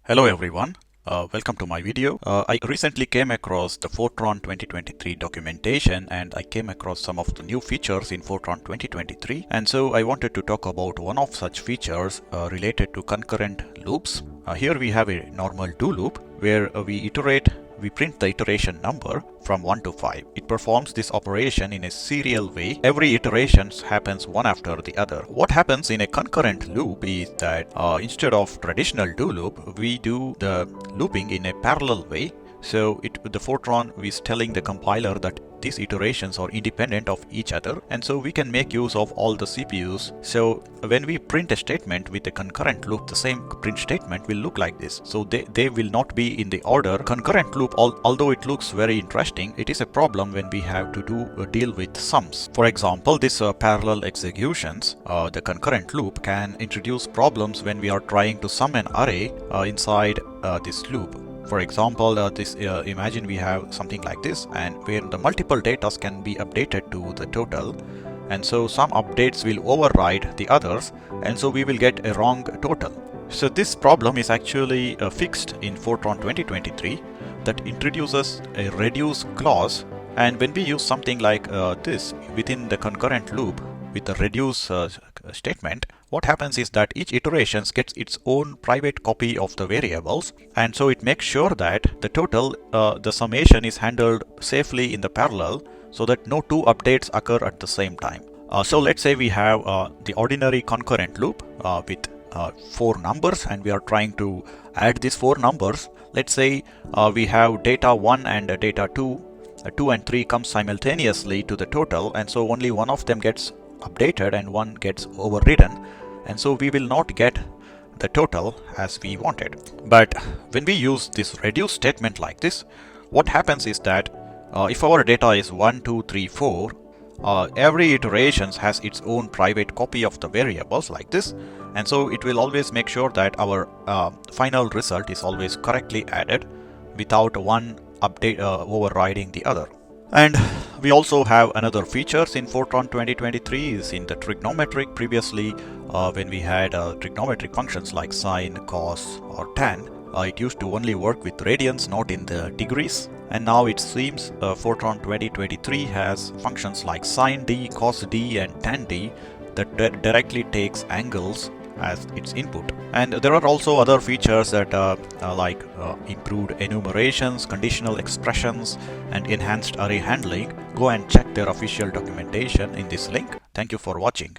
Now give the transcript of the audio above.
Hello everyone, welcome to my video. I recently came across the Fortran 2023 documentation and I came across some of the new features in Fortran 2023, and so I wanted to talk about one of such features related to concurrent loops. Here we have a normal do loop where we print the iteration number from 1 to 5. It performs this operation in a serial way. Every iteration happens one after the other. What happens in a concurrent loop is that instead of traditional do loop, we do the looping in a parallel way. So the Fortran is telling the compiler that these iterations are independent of each other, and so we can make use of all the CPUs. So when we print a statement with a concurrent loop, the same print statement will look like this. So they will not be in the order. Concurrent loop, although it looks very interesting, it is a problem when we have to deal with sums. For example, this parallel executions, the concurrent loop can introduce problems when we are trying to sum an array inside this loop. For example, imagine we have something like this, and where the multiple data can be updated to the total, and so some updates will override the others, and so we will get a wrong total. So this problem is actually fixed in Fortran 2023 that introduces a reduce clause, and when we use something like this within the concurrent loop with the reduce statement, what happens is that each iteration gets its own private copy of the variables, and so it makes sure that the total, the summation is handled safely in the parallel so that no two updates occur at the same time. So let's say we have the ordinary concurrent loop with 4 numbers, and we are trying to add these 4 numbers. Let's say we have data 1 and data 2. 2 and 3 come simultaneously to the total, and so only one of them gets updated and one gets overridden, and so we will not get the total as we wanted. But when we use this reduce statement like this, what happens is that if our data is 1, 2, 3, 4, every iteration has its own private copy of the variables like this, and so it will always make sure that our final result is always correctly added without one update overriding the other. And we also have another features in Fortran 2023 is in the trigonometric. Previously, when we had trigonometric functions like sine, cos, or tan, it used to only work with radians, not in the degrees. And now it seems Fortran 2023 has functions like sine d, cos d, and tan d that directly takes angles as its input. And there are also other features that like improved enumerations, conditional expressions, and enhanced array handling. Go and check their official documentation in this link. Thank you for watching.